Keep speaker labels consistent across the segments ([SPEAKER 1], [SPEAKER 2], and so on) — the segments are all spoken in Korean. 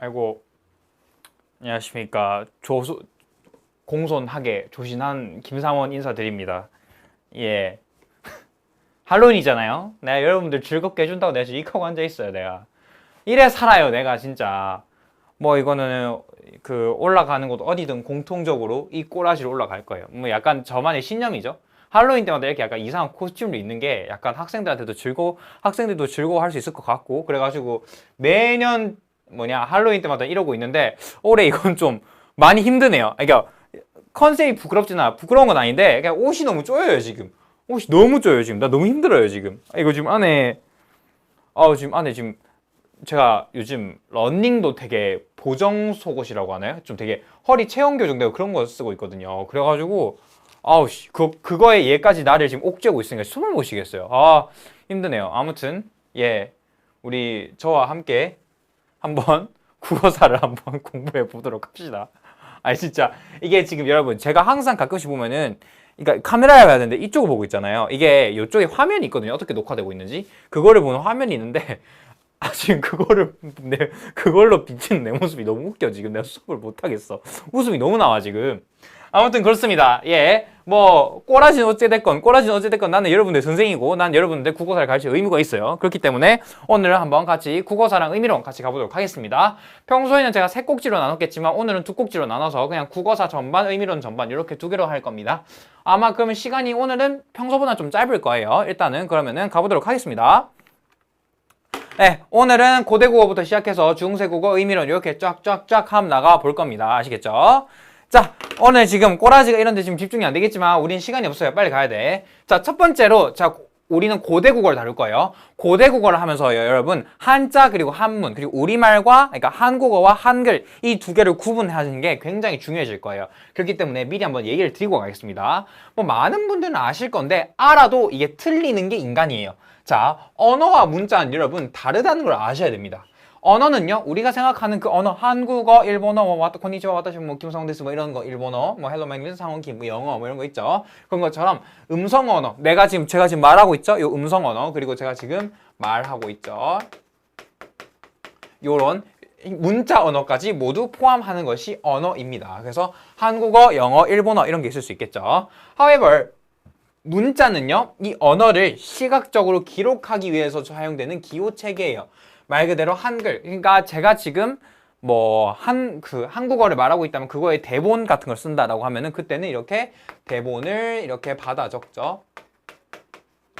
[SPEAKER 1] 아이고, 안녕하십니까. 공손하게 조신한 김상원 인사드립니다. 예. 할로윈이잖아요. 내가 여러분들 즐겁게 해준다고 내가 지금 이하고 앉아있어요, 내가. 이래 살아요, 내가 진짜. 뭐 이거는 올라가는 곳 어디든 공통적으로 이 꼬라지로 올라갈 거예요. 뭐 약간 저만의 신념이죠. 할로윈 때마다 이렇게 약간 이상한 코스튬을 입는 게 약간 학생들도 즐거워할 수 있을 것 같고, 그래가지고 매년 할로윈 때마다 이러고 있는데 올해 이건 좀 많이 힘드네요. 그러니까 컨셉이 부끄러운 건 아닌데 그냥 옷이 너무 쪼여요 지금. 옷이 너무 쪼여요 지금. 나 너무 힘들어요 지금. 이거 지금 안에 지금 제가 요즘 러닝도 되게 보정 속옷이라고 하나요? 좀 되게 허리 체형 교정되고 그런 거 쓰고 있거든요. 그래가지고 그거에 얘까지 나를 지금 옥죄고 있으니까 숨을 못 쉬겠어요. 힘드네요. 아무튼 예, 우리 저와 함께 한번 국어사를 한번 공부해 보도록 합시다. 아니 진짜 이게 지금 여러분 제가 항상 가끔씩 보면은, 그러니까 카메라에 봐야 되는데 이쪽을 보고 있잖아요. 이게 이쪽에 화면이 있거든요. 어떻게 녹화되고 있는지 그거를 보는 화면이 있는데 지금 그걸로 비치는 내 모습이 너무 웃겨. 지금 내가 수업을 못 하겠어. 웃음이 너무 나와 지금. 아무튼 그렇습니다. 예, 뭐 꼬라지는 어찌됐건 나는 여러분들 선생이고 난 여러분들 국어사를 가르칠 의무가 있어요. 그렇기 때문에 오늘은 한번 같이 국어사랑 의미론 같이 가보도록 하겠습니다. 평소에는 제가 세 꼭지로 나눴겠지만 오늘은 두 꼭지로 나눠서 그냥 국어사 전반, 의미론 전반 이렇게 두 개로 할 겁니다. 아마 그러면 시간이 오늘은 평소보다 좀 짧을 거예요. 일단은 그러면은 가보도록 하겠습니다. 네, 오늘은 고대국어부터 시작해서 중세국어, 의미론 이렇게 쫙쫙쫙 함 나가 볼 겁니다. 아시겠죠? 자, 오늘 지금 꼬라지가 이런데 지금 집중이 안 되겠지만 우린 시간이 없어요. 빨리 가야 돼. 자, 첫 번째로 우리는 고대국어를 다룰 거예요. 고대국어를 하면서요, 여러분, 한자 그리고 한문 그리고 우리말과, 그러니까 한국어와 한글 이 두 개를 구분하는 게 굉장히 중요해질 거예요. 그렇기 때문에 미리 한번 얘기를 드리고 가겠습니다. 뭐 많은 분들은 아실 건데 알아도 이게 틀리는 게 인간이에요. 자, 언어와 문자는 여러분 다르다는 걸 아셔야 됩니다. 언어는요, 우리가 생각하는 그 언어, 한국어, 일본어, konnichiwa, watashi 김성원 데스 이런 거, 일본어, hello, my name is 상원김, 영어, 이런 거 있죠. 그런 것처럼 음성 언어, 제가 지금 말하고 있죠. 요 음성 언어, 그리고 제가 지금 말하고 있죠. 요런 문자 언어까지 모두 포함하는 것이 언어입니다. 그래서 한국어, 영어, 일본어 이런 게 있을 수 있겠죠. However, 문자는요, 이 언어를 시각적으로 기록하기 위해서 사용되는 기호체계예요. 말 그대로 한글. 그러니까 제가 지금 한국어를 말하고 있다면 그거에 대본 같은 걸 쓴다라고 하면은 그때는 이렇게 대본을 이렇게 받아 적죠.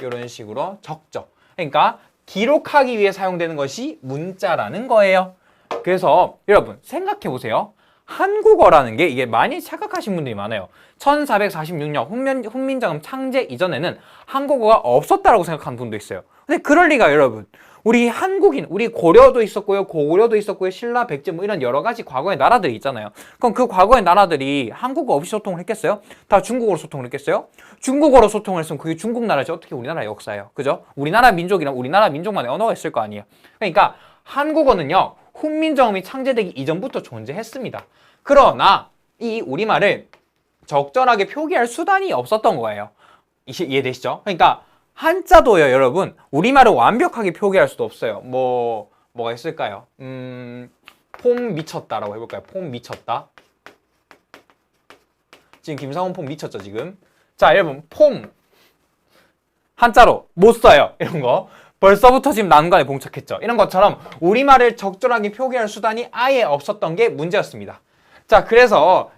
[SPEAKER 1] 이런 식으로 적죠. 그러니까 기록하기 위해 사용되는 것이 문자라는 거예요. 그래서 여러분 생각해 보세요. 한국어라는 게 이게 많이 착각하신 분들이 많아요. 1446년 훈민정음 창제 이전에는 한국어가 없었다라고 생각하는 분도 있어요. 근데 그럴 리가 여러분. 우리 한국인, 우리 고려도 있었고요, 고구려도 있었고요, 신라, 백제 뭐 이런 여러 가지 과거의 나라들이 있잖아요. 그럼 그 과거의 나라들이 한국어 없이 소통을 했겠어요? 다 중국어로 소통을 했겠어요? 중국어로 소통을 했으면 그게 중국 나라지 어떻게 우리나라의 역사예요? 그죠? 우리나라 민족이랑 우리나라 민족만의 언어가 있을 거 아니에요. 그러니까 한국어는요, 훈민정음이 창제되기 이전부터 존재했습니다. 그러나 이 우리말을 적절하게 표기할 수단이 없었던 거예요. 이해되시죠? 그러니까 한자도요, 여러분, 우리말을 완벽하게 표기할 수도 없어요. 뭐가 있을까요? 폼 미쳤다라고 해볼까요? 폼 미쳤다. 지금 김상훈 폼 미쳤죠, 지금? 자, 여러분, 폼. 한자로 못 써요. 이런 거. 벌써부터 지금 난관에 봉착했죠. 이런 것처럼 우리말을 적절하게 표기할 수단이 아예 없었던 게 문제였습니다. 자, 그래서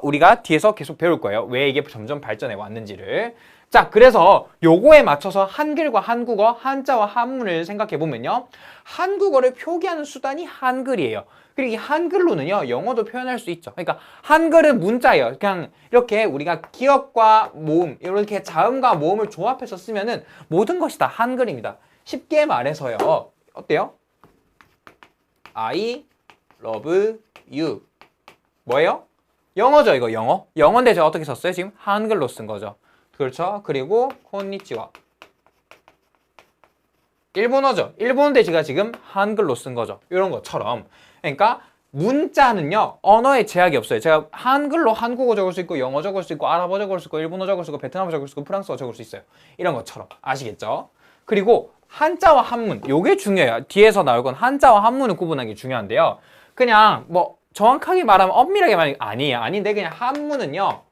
[SPEAKER 1] 우리가 뒤에서 계속 배울 거예요. 왜 이게 점점 발전해 왔는지를. 자, 그래서 요거에 맞춰서 한글과 한국어, 한자와 한문을 생각해 보면요. 한국어를 표기하는 수단이 한글이에요. 그리고 이 한글로는요, 영어도 표현할 수 있죠. 그러니까 한글은 문자예요. 그냥 이렇게 우리가 기억과 모음, 이렇게 자음과 모음을 조합해서 쓰면은 모든 것이 다 한글입니다. 쉽게 말해서요. 어때요? I love you. 뭐예요? 영어죠, 이거 영어. 영어인데 제가 어떻게 썼어요? 지금 한글로 쓴 거죠. 그렇죠? 그리고 콘니치와. 일본어죠. 일본어인데 제가 지금 한글로 쓴 거죠. 이런 것처럼. 그러니까 문자는요, 언어에 제약이 없어요. 제가 한글로 한국어 적을 수 있고, 영어 적을 수 있고, 아랍어 적을 수 있고, 일본어 적을 수 있고, 베트남어 적을 수 있고, 프랑스어 적을 수 있어요. 이런 것처럼. 아시겠죠? 그리고 한자와 한문, 요게 중요해요. 뒤에서 나올 건 한자와 한문을 구분하기 중요한데요. 그냥 뭐 정확하게 말하면 엄밀하게 말하면 아니에요. 아닌데 그냥 한문은요.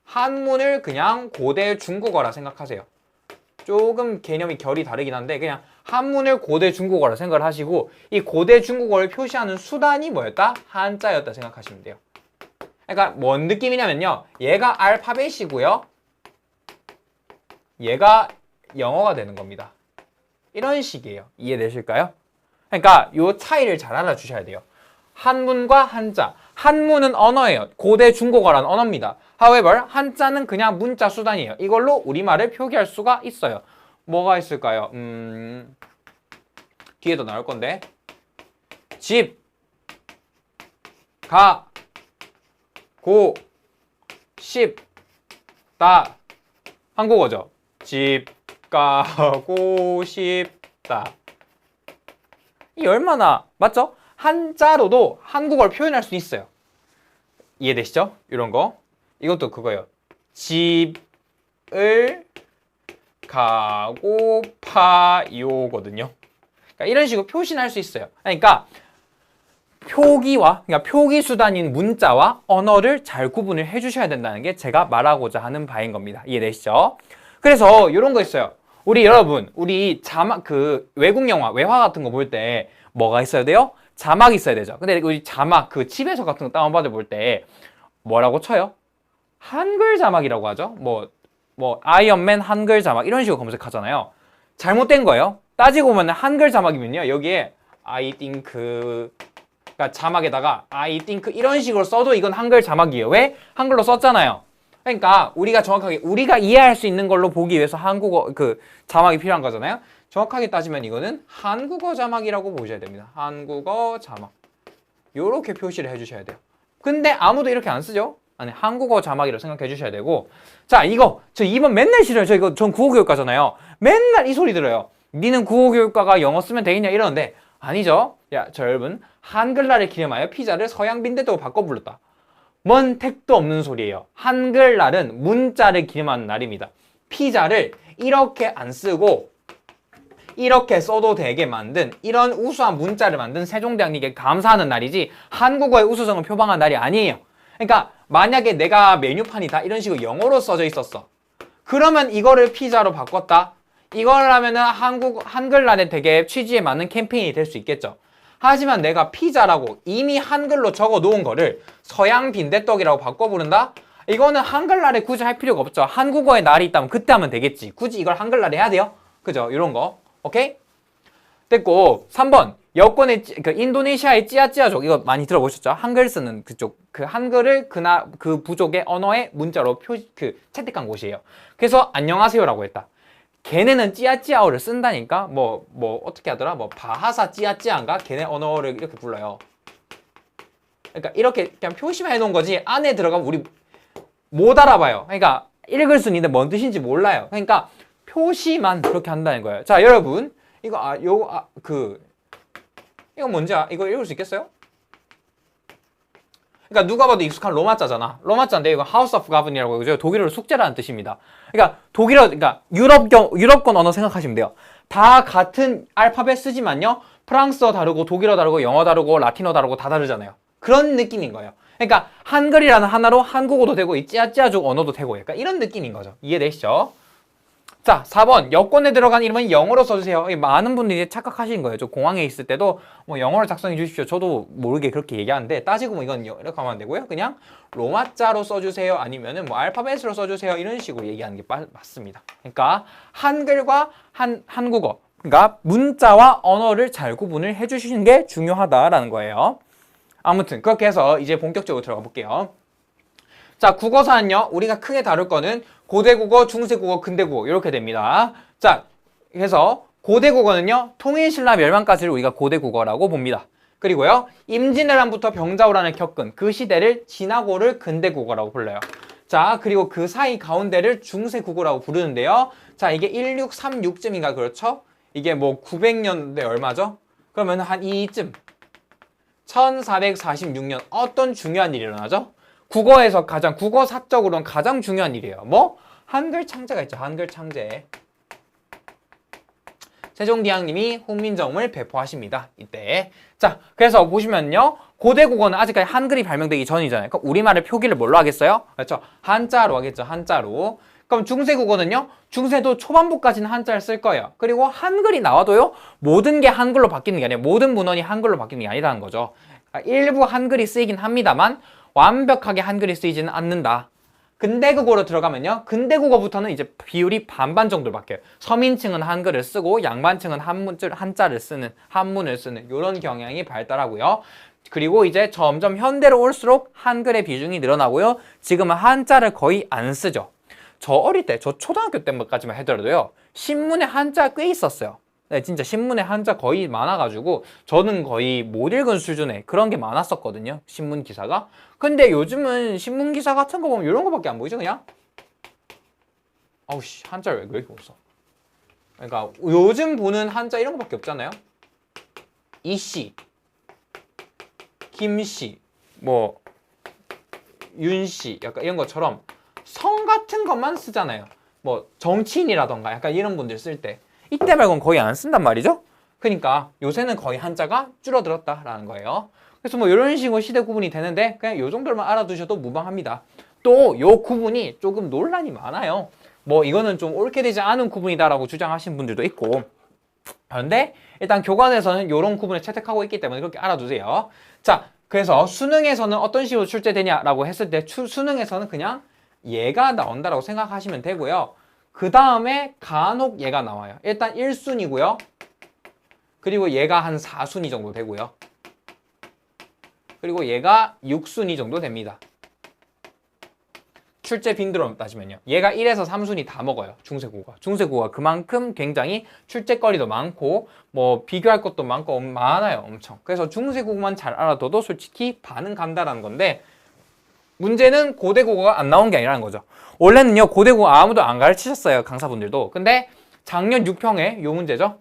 [SPEAKER 1] 한문을 그냥 고대 중국어라 생각하세요. 조금 개념이 결이 다르긴 한데 그냥 한문을 고대 중국어라 생각을 하시고 이 고대 중국어를 표시하는 수단이 뭐였다? 한자였다 생각하시면 돼요. 그러니까 뭔 느낌이냐면요. 얘가 알파벳이고요. 얘가 영어가 되는 겁니다. 이런 식이에요. 이해되실까요? 그러니까 이 차이를 잘 알아주셔야 돼요. 한문과 한자. 한문은 언어예요. 고대 중국어라는 언어입니다. However, 한자는 그냥 문자 수단이에요. 이걸로 우리말을 표기할 수가 있어요. 뭐가 있을까요? 뒤에도 나올 건데. 집, 가, 고, 십, 다. 한국어죠. 집, 가, 고, 십, 다. 이 얼마나 맞죠? 한자로도 한국어를 표현할 수 있어요. 이해되시죠? 이런 거. 이것도 그거예요. 집을 가고파요거든요. 그러니까 이런 식으로 표시는 할 수 있어요. 그러니까 그러니까 표기 수단인 문자와 언어를 잘 구분을 해주셔야 된다는 게 제가 말하고자 하는 바인 겁니다. 이해되시죠? 그래서 이런 거 있어요. 우리 자막 외국 영화, 외화 같은 거 볼 때 뭐가 있어야 돼요? 자막이 있어야 되죠. 근데 우리 자막 집에서 같은 거 다운받아 볼 때 뭐라고 쳐요? 한글 자막이라고 하죠. 뭐 아이언맨 한글 자막 이런 식으로 검색하잖아요. 잘못된 거예요. 따지고 보면 한글 자막이면요. 여기에 I think 그러니까 자막에다가 I think 이런 식으로 써도 이건 한글 자막이에요. 왜? 한글로 썼잖아요. 그러니까 우리가 정확하게 우리가 이해할 수 있는 걸로 보기 위해서 한국어 자막이 필요한 거잖아요. 정확하게 따지면 이거는 한국어 자막이라고 보셔야 됩니다. 한국어 자막. 요렇게 표시를 해주셔야 돼요. 근데 아무도 이렇게 안 쓰죠? 아니, 한국어 자막이라고 생각해 주셔야 되고. 자, 저 2번 맨날 싫어요. 전 국어교육과잖아요. 맨날 이 소리 들어요. 니는 국어교육과가 영어 쓰면 되겠냐 이러는데 아니죠. 야, 저 여러분 한글날을 기념하여 피자를 서양 빈대떡으로 바꿔 불렀다. 뭔 택도 없는 소리예요. 한글날은 문자를 기념하는 날입니다. 피자를 이렇게 안 쓰고 이렇게 써도 되게 만든 이런 우수한 문자를 만든 세종대왕님께 감사하는 날이지 한국어의 우수성을 표방한 날이 아니에요. 그러니까 만약에 내가 메뉴판이 다 이런 식으로 영어로 써져 있었어. 그러면 이거를 피자로 바꿨다. 이걸 하면은 한글날에 되게 취지에 맞는 캠페인이 될 수 있겠죠. 하지만 내가 피자라고 이미 한글로 적어 놓은 거를 서양 빈대떡이라고 바꿔 부른다? 이거는 한글날에 굳이 할 필요가 없죠. 한국어의 날이 있다면 그때 하면 되겠지. 굳이 이걸 한글날에 해야 돼요? 그죠? 이런 거. 오케이? 됐고 3번 여권의 인도네시아의 찌아찌아족 이거 많이 들어보셨죠? 한글 쓰는 그쪽 한글을 그 부족의 언어의 문자로 채택한 곳이에요. 그래서 안녕하세요라고 했다. 걔네는 찌아찌아어를 쓴다니까 뭐 어떻게 하더라? 바하사 찌아찌아인가? 걔네 언어를 이렇게 불러요. 그러니까 이렇게 그냥 표시만 해놓은 거지 안에 들어가면 우리 못 알아봐요. 그러니까 읽을 수는 있는데 뭔 뜻인지 몰라요. 그러니까 표시만 그렇게 한다는 거예요. 자, 여러분 이거 이거 뭔지 이거 읽을 수 있겠어요? 그러니까 누가 봐도 익숙한 로마자잖아. 로마자인데 이거 House of Govern이라고 그죠? 독일어로 숙제라는 뜻입니다. 그러니까 그러니까 유럽권 언어 생각하시면 돼요. 다 같은 알파벳 쓰지만요. 프랑스어 다르고 독일어 다르고 영어 다르고 라틴어 다르고 다 다르잖아요. 그런 느낌인 거예요. 그러니까 한글이라는 하나로 한국어도 되고 이 찌아찌아족 언어도 되고 약간 이런 느낌인 거죠. 이해되시죠? 자, 4번 여권에 들어간 이름은 영어로 써주세요. 많은 분들이 착각하신 거예요. 저 공항에 있을 때도 뭐 영어를 작성해 주십시오. 저도 모르게 그렇게 얘기하는데 따지고 보면 이건 이렇게 하면 안 되고요. 그냥 로마자로 써주세요. 아니면은 뭐 알파벳으로 써주세요. 이런 식으로 얘기하는 게 맞습니다. 그러니까 한글과 한국어, 그러니까 문자와 언어를 잘 구분을 해주시는 게 중요하다라는 거예요. 아무튼 그렇게 해서 이제 본격적으로 들어가 볼게요. 자, 국어사는요. 우리가 크게 다룰 거는 고대국어, 중세국어, 근대국어 이렇게 됩니다. 자, 그래서 고대국어는요. 통일신라 멸망까지를 우리가 고대국어라고 봅니다. 그리고요. 임진왜란부터 병자호란을 겪은 그 시대를 지나고를 근대국어라고 불러요. 자, 그리고 그 사이 가운데를 중세국어라고 부르는데요. 자, 이게 1636쯤인가 그렇죠? 이게 뭐 900년대 얼마죠? 그러면 한 이쯤 1446년 어떤 중요한 일이 일어나죠? 국어에서 국어사적으로는 가장 중요한 일이에요. 뭐? 한글 창제가 있죠. 한글 창제. 세종대왕님이 훈민정음을 배포하십니다. 이때. 자, 그래서 보시면요. 고대 국어는 아직까지 한글이 발명되기 전이잖아요. 그럼 우리말의 표기를 뭘로 하겠어요? 그렇죠. 한자로 하겠죠. 한자로. 그럼 중세 국어는요. 중세도 초반부까지는 한자를 쓸 거예요. 그리고 한글이 나와도요. 모든 게 한글로 바뀌는 게 아니에요. 모든 문헌이 한글로 바뀌는 게 아니라는 거죠. 일부 한글이 쓰이긴 합니다만 완벽하게 한글이 쓰이지는 않는다. 근대국어로 들어가면요. 근대국어부터는 이제 비율이 반반 정도로 바뀌어요. 서민층은 한글을 쓰고 양반층은 한자를 쓰는, 한문을 쓰는 이런 경향이 발달하고요. 그리고 이제 점점 현대로 올수록 한글의 비중이 늘어나고요. 지금은 한자를 거의 안 쓰죠. 저 어릴 때, 저 초등학교 때까지만 하더라도요. 신문에 한자 꽤 있었어요. 네, 진짜 신문에 한자 거의 많아가지고 저는 거의 못 읽은 수준의 그런 게 많았었거든요. 신문 기사가. 근데 요즘은 신문 기사 같은 거 보면 이런 거밖에 안 보이죠, 그냥? 아우씨, 한자를 왜 이렇게 못 써? 그러니까 요즘 보는 한자 이런 거밖에 없잖아요. 이씨, 김씨, 뭐 윤씨, 약간 이런 것처럼 성 같은 것만 쓰잖아요. 뭐 정치인이라던가 약간 이런 분들 쓸 때. 이때 말고는 거의 안 쓴단 말이죠. 그러니까 요새는 거의 한자가 줄어들었다라는 거예요. 그래서 뭐 이런 식으로 시대 구분이 되는데 그냥 요 정도만 알아두셔도 무방합니다. 또 요 구분이 조금 논란이 많아요. 뭐 이거는 좀 옳게 되지 않은 구분이다라고 주장하시는 분들도 있고. 그런데 일단 교과서에서는 이런 구분을 채택하고 있기 때문에 그렇게 알아두세요. 자, 그래서 수능에서는 어떤 식으로 출제되냐라고 했을 때 수능에서는 그냥 얘가 나온다라고 생각하시면 되고요. 그 다음에 간혹 얘가 나와요. 일단 1순위고요. 그리고 얘가 한 4순위 정도 되고요. 그리고 얘가 6순위 정도 됩니다. 출제 빈도로 따지면요. 얘가 1에서 3순위 다 먹어요. 중세국어가. 중세국어가 그만큼 굉장히 출제거리도 많고 뭐 비교할 것도 많고 많아요. 엄청. 그래서 중세국어만 잘 알아둬도 솔직히 반은 간다라는 건데 문제는 고대국어가 안 나온 게 아니라는 거죠. 원래는요. 고대국어 아무도 안 가르치셨어요. 강사분들도. 근데 작년 6평에 요 문제죠.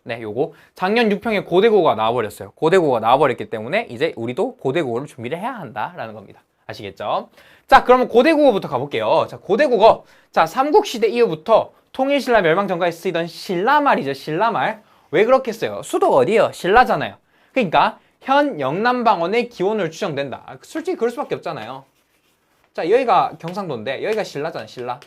[SPEAKER 1] 네, 요거 작년 6평에 고대국어가 나와버렸어요. 고대국어가 나와버렸기 때문에 이제 우리도 고대국어를 준비를 해야 한다라는 겁니다. 아시겠죠? 자, 그러면 고대국어부터 가볼게요. 자, 고대국어. 자, 삼국시대 이후부터 통일신라 멸망 전까지 쓰이던 신라말이죠. 신라말. 왜 그렇게 써요? 수도가 어디예요? 신라잖아요. 그러니까 현 영남방언의 기원으로 추정된다. 솔직히 그럴 수밖에 없잖아요. 자, 여기가 경상도인데 여기가 신라잖아요. 신라.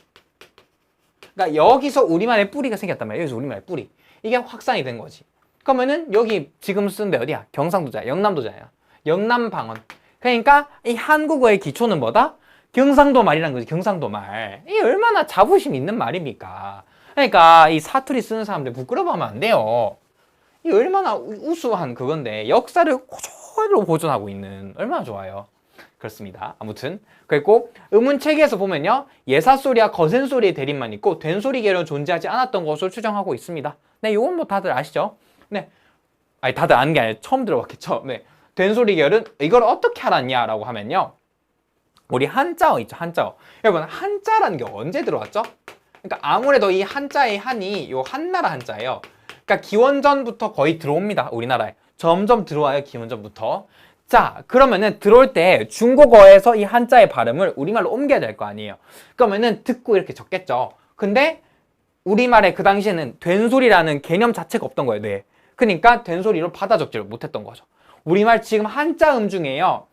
[SPEAKER 1] 그러니까 여기서 우리말의 뿌리가 생겼단 말이에요. 여기서 우리말의 뿌리. 이게 확산이 된 거지. 그러면은 여기 지금 쓰는 데 어디야? 경상도잖아요. 영남도잖아요. 영남방언. 그러니까 이 한국어의 기초는 뭐다? 경상도 말이라는 거지. 경상도 말. 이게 얼마나 자부심 있는 말입니까? 그러니까 이 사투리 쓰는 사람들 부끄러워하면 안 돼요. 이 얼마나 우수한 그건데 역사를 그대로 보존하고 있는 얼마나 좋아요. 그렇습니다. 아무튼 그리고 의문체계에서 보면요. 예사소리와 거센소리의 대립만 있고 된소리 계열은 존재하지 않았던 것으로 추정하고 있습니다. 네, 이건 뭐 다들 아시죠? 네, 아니 다들 아는 게 아니라 처음 들어봤겠죠. 네, 된소리 계열은 이걸 어떻게 알았냐라고 하면요. 우리 한자어 있죠, 한자어. 여러분 한자라는 게 언제 들어왔죠? 그러니까 아무래도 이 한자의 한이 요 한나라 한자예요. 그러니까 기원전부터 거의 들어옵니다. 우리나라에 점점 들어와요. 기원전부터. 자, 그러면은 들어올 때 중국어에서 이 한자의 발음을 우리말로 옮겨야 될 거 아니에요. 그러면은 듣고 이렇게 적겠죠. 근데 우리말에 그 당시에는 된소리라는 개념 자체가 없던 거예요. 네. 그러니까 된소리로 받아 적지를 못했던 거죠. 우리말 지금 한자음 중에요.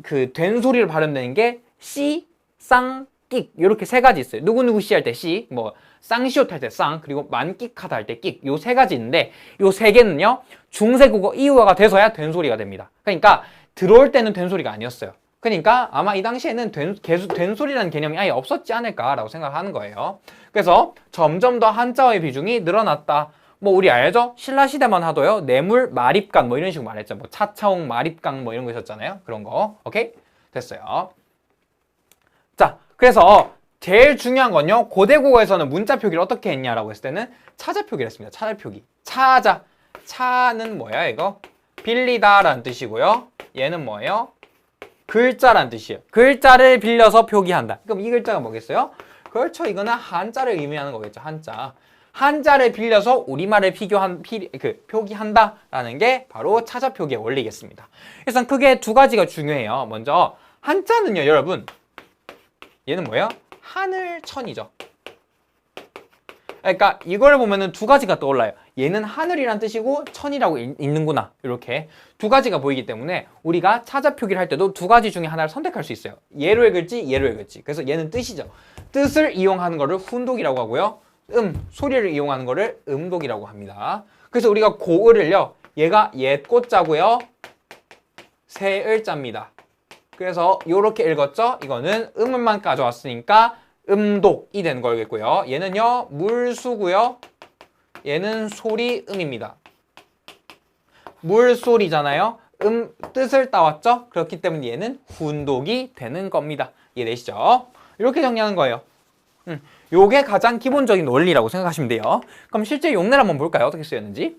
[SPEAKER 1] 그 된소리를 발음되는 게 씨, 쌍, 끽 이렇게 세 가지 있어요. 누구누구 씨 할 때 씨, 뭐 쌍시옷 할 때 쌍, 그리고 만끽하다 할 때 끽. 요 세 가지 있는데 요 세 개는요. 중세국어 이후가 돼서야 된소리가 됩니다. 그러니까 들어올 때는 된소리가 아니었어요. 그러니까 아마 이 당시에는 된소리라는 개념이 아예 없었지 않을까라고 생각하는 거예요. 그래서 점점 더 한자어의 비중이 늘어났다. 뭐 우리 알죠? 신라시대만 하도요. 뇌물, 마립강 뭐 이런 식으로 말했죠. 뭐 차차홍, 마립강 뭐 이런 거 있었잖아요. 그런 거. 오케이? 됐어요. 자, 그래서 제일 중요한 건요. 고대국어에서는 문자 표기를 어떻게 했냐라고 했을 때는 차자 표기를 했습니다. 차자 표기. 차자. 차는 뭐야 이거? 빌리다라는 뜻이고요. 얘는 뭐예요? 글자라는 뜻이에요. 글자를 빌려서 표기한다. 그럼 이 글자가 뭐겠어요? 그렇죠. 이거는 한자를 의미하는 거겠죠. 한자. 한자를 빌려서 우리말을 표기한다라는 게 바로 차자 표기의 원리겠습니다. 그래서 크게 두 가지가 중요해요. 먼저 한자는요, 여러분. 얘는 뭐예요? 하늘천이죠. 그러니까 이걸 보면은 두 가지가 떠올라요. 얘는 하늘이란 뜻이고 천이라고 읽는구나. 이렇게 두 가지가 보이기 때문에 우리가 차자 표기를 할 때도 두 가지 중에 하나를 선택할 수 있어요. 얘로 읽을지 얘로 읽을지. 그래서 얘는 뜻이죠. 뜻을 이용하는 거를 훈독이라고 하고요. 소리를 이용하는 거를 음독이라고 합니다. 그래서 우리가 고을을요. 얘가 옛꽃자고요. 새을자입니다. 그래서 이렇게 읽었죠? 이거는 음만 가져왔으니까 음독이 되는 거겠고요. 얘는요. 물수고요. 얘는 소리 음입니다. 물소리잖아요. 뜻을 따왔죠? 그렇기 때문에 얘는 훈독이 되는 겁니다. 이해되시죠? 이렇게 정리하는 거예요. 요게 가장 기본적인 원리라고 생각하시면 돼요. 그럼 실제 용례를 한번 볼까요? 어떻게 쓰였는지.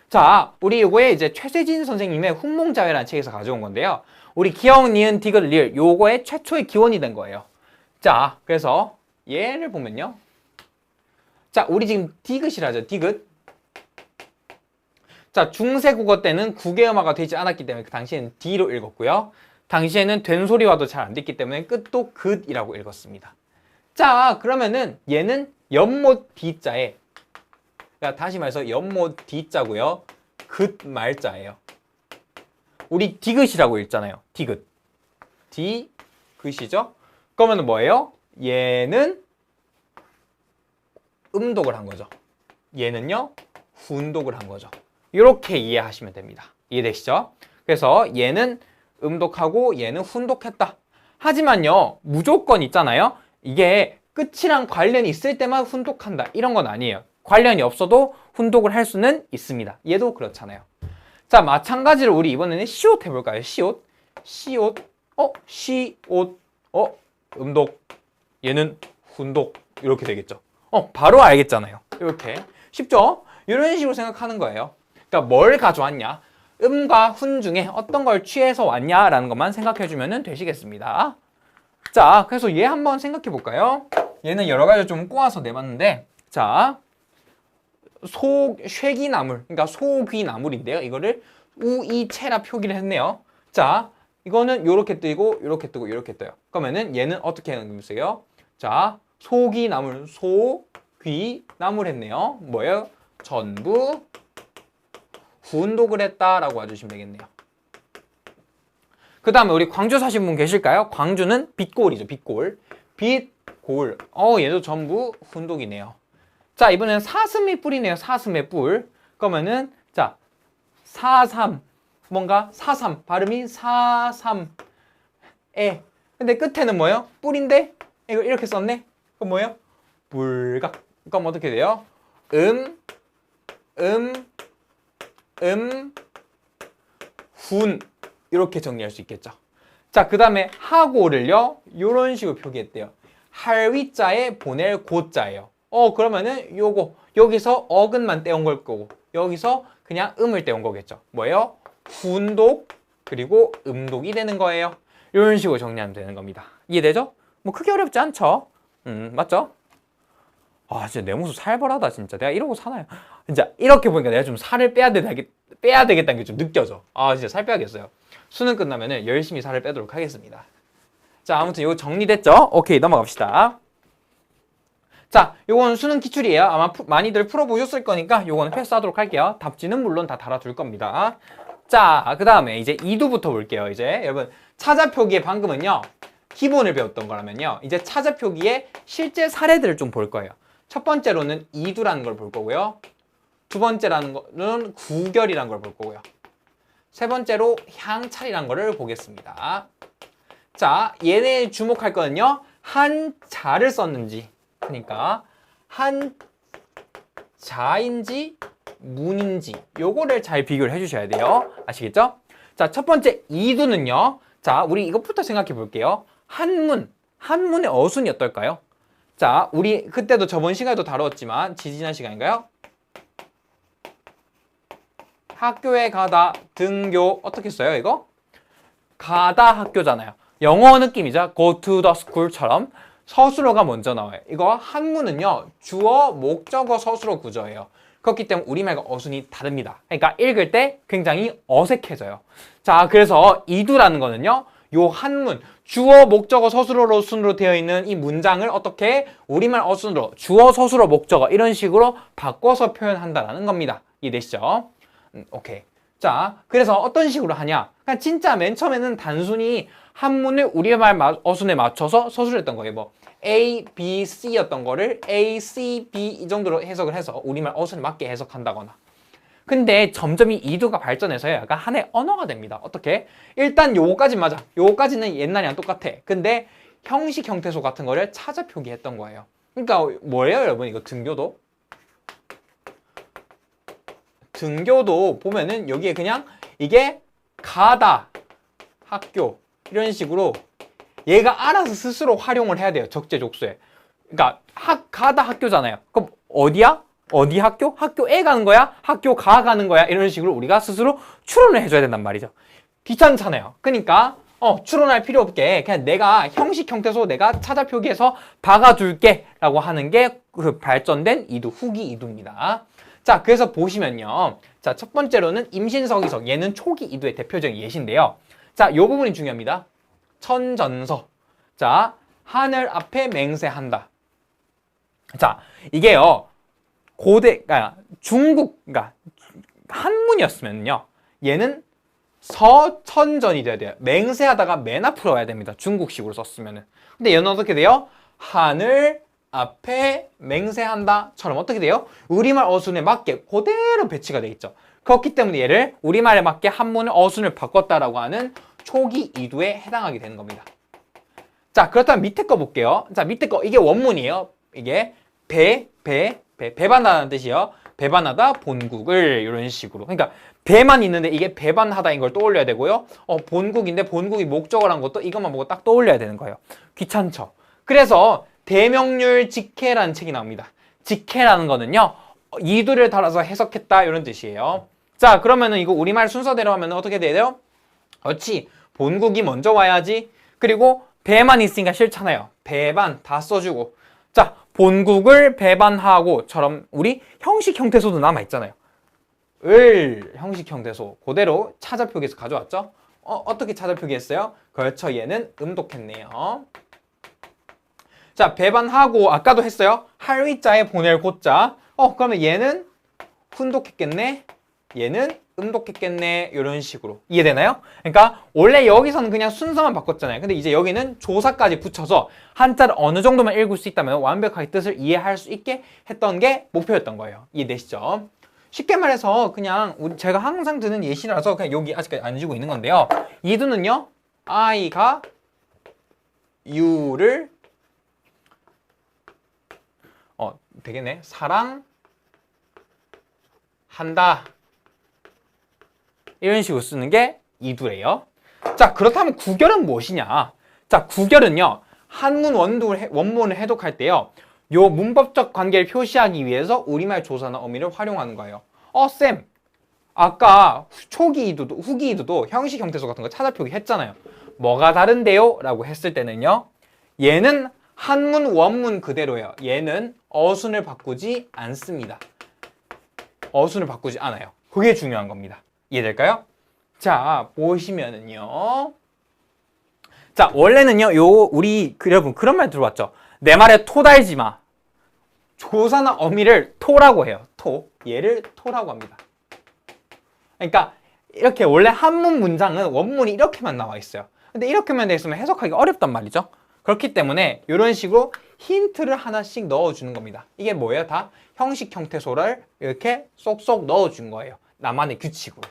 [SPEAKER 1] 자, 우리 요거에 이제 최세진 선생님의 훈몽자회라는 책에서 가져온 건데요. 우리 기역, 니은, 디귿, 리을 요거의 최초의 기원이 된 거예요. 자, 그래서 얘를 보면요. 자, 우리 지금 디귿이라죠. 디귿. 자, 중세국어 때는 국외음화가 되지 않았기 때문에 그 당시에는 D로 읽었고요. 당시에는 된 소리와도 잘 안 됐기 때문에 끝도 긋이라고 읽었습니다. 자, 그러면은 얘는 연못 D자에, 그러니까 다시 말해서 연못 D자고요. 긋 말자예요. 우리 디귿이라고 읽잖아요. 디귿. 디귿이죠? 그러면 뭐예요? 얘는 음독을 한 거죠. 얘는요, 훈독을 한 거죠. 이렇게 이해하시면 됩니다. 이해되시죠? 그래서 얘는 음독하고 얘는 훈독했다. 하지만요, 무조건 있잖아요. 이게 끝이랑 관련이 있을 때만 훈독한다. 이런 건 아니에요. 관련이 없어도 훈독을 할 수는 있습니다. 얘도 그렇잖아요. 자, 마찬가지로 우리 이번에는 시옷 해볼까요? 시옷. 시옷. 시옷. 음독. 얘는 훈독. 이렇게 되겠죠. 바로 알겠잖아요. 이렇게. 쉽죠? 이런 식으로 생각하는 거예요. 그러니까 뭘 가져왔냐? 음과 훈 중에 어떤 걸 취해서 왔냐라는 것만 생각해주면 되시겠습니다. 자, 그래서 얘 한번 생각해 볼까요? 얘는 여러 가지 좀 꼬아서 내봤는데, 자, 쇠기나물, 그러니까 소귀나물인데요. 이거를 우이체라 표기를 했네요. 자, 이거는 요렇게 뜨고, 요렇게 뜨고, 요렇게 떠요. 그러면은 얘는 어떻게 하는 거예요? 자, 소귀나물, 소귀나물 했네요. 뭐예요? 전부 훈독을 했다라고 와주시면 되겠네요. 그 다음에 우리 광주 사신 분 계실까요? 광주는 빛골이죠. 빛골. 빛골. 얘도 전부 훈독이네요. 자, 이번에는 사슴이 뿔이네요. 사슴의 뿔. 그러면은 자, 사삼. 뭔가 사삼. 발음이 사삼. 근데 끝에는 뭐예요? 뿔인데? 이거 이렇게 썼네? 그럼 뭐예요? 불각. 그럼 어떻게 돼요? 훈. 이렇게 정리할 수 있겠죠. 자, 그 다음에 하고를요, 이런 식으로 표기했대요. 할위자에 보낼 고자예요. 그러면은 요거, 여기서 어근만 떼온 걸 거고, 여기서 그냥 음을 떼온 거겠죠. 뭐예요? 훈독, 그리고 음독이 되는 거예요. 이런 식으로 정리하면 되는 겁니다. 이해되죠? 뭐 크게 어렵지 않죠? 맞죠? 아, 진짜 내 모습 살벌하다, 진짜. 내가 이러고 사나요? 진짜 이렇게 보니까 내가 좀 살을 빼야 되겠다는 게 좀 느껴져. 아, 진짜 살 빼야겠어요. 수능 끝나면은 열심히 살을 빼도록 하겠습니다. 자, 아무튼 이거 정리됐죠? 오케이, 넘어갑시다. 자, 요건 수능 기출이에요. 아마 많이들 풀어보셨을 거니까 요거는 패스하도록 할게요. 답지는 물론 다 달아둘 겁니다. 자, 그 다음에 이제 2두부터 볼게요. 이제 여러분, 차자표기의 방금은요, 기본을 배웠던 거라면요, 이제 차자표기의 실제 사례들을 좀 볼 거예요. 첫 번째로는 이두라는 걸 볼 거고요. 두 번째라는 거는 구결이라는 걸 볼 거고요. 세 번째로 향찰이라는 거를 보겠습니다. 자, 얘네 주목할 거는요, 한자를 썼는지, 그러니까 한자인지 문인지 요거를 잘 비교를 해주셔야 돼요. 아시겠죠? 자, 첫 번째 이두는요, 자, 우리 이것부터 생각해 볼게요. 한문의 어순이 어떨까요? 자, 우리 그때도 저번 시간에도 다루었지만 지지난 시간인가요? 학교에 가다, 등교, 어떻게 써요 이거? 가다 학교잖아요. 영어 느낌이죠. go to the school처럼 서술어가 먼저 나와요. 이거 한문은요, 주어, 목적어, 서술어 구조예요. 그렇기 때문에 우리말과 어순이 다릅니다. 그러니까 읽을 때 굉장히 어색해져요. 자, 그래서 이두라는 거는요, 요 한문 주어, 목적어, 서술어로 순으로 되어 있는 이 문장을 어떻게 우리말 어순으로 주어, 서술어, 목적어 이런 식으로 바꿔서 표현한다라는 겁니다. 이해되시죠? 오케이. 자, 그래서 어떤 식으로 하냐? 그냥 진짜 맨 처음에는 단순히 한문을 우리말 어순에 맞춰서 서술했던 거예요. 뭐 A, B, C였던 거를 A, C, B 이 정도로 해석을 해서 우리말 어순에 맞게 해석한다거나. 근데 점점 이 이두가 발전해서요. 약간 하나의 언어가 됩니다. 어떻게? 일단 요거까지 맞아. 요거까지는 옛날이랑 똑같아. 근데 형식 형태소 같은 거를 찾아 표기했던 거예요. 그러니까 뭐예요, 여러분? 이거 등교도? 등교도 보면은 여기에 그냥 이게 가다 학교 이런 식으로 얘가 알아서 스스로 활용을 해야 돼요. 적재적소에. 그러니까 가다 학교잖아요. 그럼 어디야? 어디 학교? 학교에 가는 거야? 학교 가는 거야? 이런 식으로 우리가 스스로 추론을 해줘야 된단 말이죠. 귀찮잖아요. 그러니까 추론할 필요 없게 그냥 내가 형식 형태소 내가 찾아 표기해서 박아둘게 라고 하는 게 그 발전된 이두, 후기 이두입니다. 자, 그래서 보시면요. 자, 첫 번째로는 임신서기석. 얘는 초기 이두의 대표적인 예시인데요. 자, 요 부분이 중요합니다. 천전서. 자, 하늘 앞에 맹세한다. 자, 이게요. 그러니까 중국, 그러니까 한문이었으면요. 얘는 서천전이 돼야 돼요. 맹세하다가 맨 앞으로 와야 됩니다. 중국식으로 썼으면은. 근데 얘는 어떻게 돼요? 하늘 앞에 맹세한다처럼 어떻게 돼요? 우리말 어순에 맞게 그대로 배치가 돼 있죠. 그렇기 때문에 얘를 우리말에 맞게 한문을 어순을 바꿨다라고 하는 초기 이두에 해당하게 되는 겁니다. 자, 그렇다면 밑에 거 볼게요. 자, 밑에 거 이게 원문이에요. 이게 배반하다는 뜻이요. 배반하다 본국을 이런 식으로. 그러니까 배만 있는데 이게 배반하다인 걸 떠올려야 되고요. 본국인데 본국이 목적어란 것도 이것만 보고 딱 떠올려야 되는 거예요. 귀찮죠. 그래서 대명률 직해라는 책이 나옵니다. 직해라는 거는요. 이두를 달아서 해석했다 이런 뜻이에요. 자, 그러면은 이거 우리말 순서대로 하면 어떻게 돼요? 그렇지. 본국이 먼저 와야지. 그리고 배만 있으니까 싫잖아요. 배반 다 써주고. 자, 본국을 배반하고처럼 우리 형식 형태소도 남아있잖아요. 을 형식 형태소 그대로 찾아 표기해서 가져왔죠? 어떻게 찾아 표기했어요? 그렇죠. 얘는 음독했네요. 자, 배반하고 아까도 했어요. 할 위자에 보낼 고자. 그러면 얘는 훈독했겠네. 얘는 음독했겠네. 이런 식으로. 이해되나요? 그러니까 원래 여기서는 그냥 순서만 바꿨잖아요. 근데 이제 여기는 조사까지 붙여서 한자를 어느 정도만 읽을 수 있다면 완벽하게 뜻을 이해할 수 있게 했던 게 목표였던 거예요. 이해되시죠? 쉽게 말해서 그냥 제가 항상 드는 예시라서 그냥 여기 아직까지 안 주고 있는 건데요. 이두는요. 아이가 유를 되겠네. 사랑한다. 이런 식으로 쓰는 게 이두래요. 자, 그렇다면 구결은 무엇이냐? 자, 구결은요. 한문 원문을 해독할 때요. 요 문법적 관계를 표시하기 위해서 우리말 조사나 어미를 활용하는 거예요. 쌤. 아까 초기 이두도 후기 이두도 형식 형태소 같은 거 찾아 표기했잖아요. 뭐가 다른데요? 라고 했을 때는요. 얘는 한문 원문 그대로예요. 얘는 어순을 바꾸지 않습니다. 어순을 바꾸지 않아요. 그게 중요한 겁니다. 이해될까요? 자, 보시면은요. 자, 원래는요. 우리 여러분 그런 말 들어봤죠? 내 말에 토 달지 마. 조사나 어미를 토라고 해요. 토. 얘를 토라고 합니다. 그러니까 이렇게 원래 한문 문장은 원문이 이렇게만 나와 있어요. 근데 이렇게만 돼 있으면 해석하기 어렵단 말이죠. 그렇기 때문에 이런 식으로 힌트를 하나씩 넣어주는 겁니다. 이게 뭐예요? 다 형식 형태소를 이렇게 쏙쏙 넣어준 거예요. 나만의 규칙으로.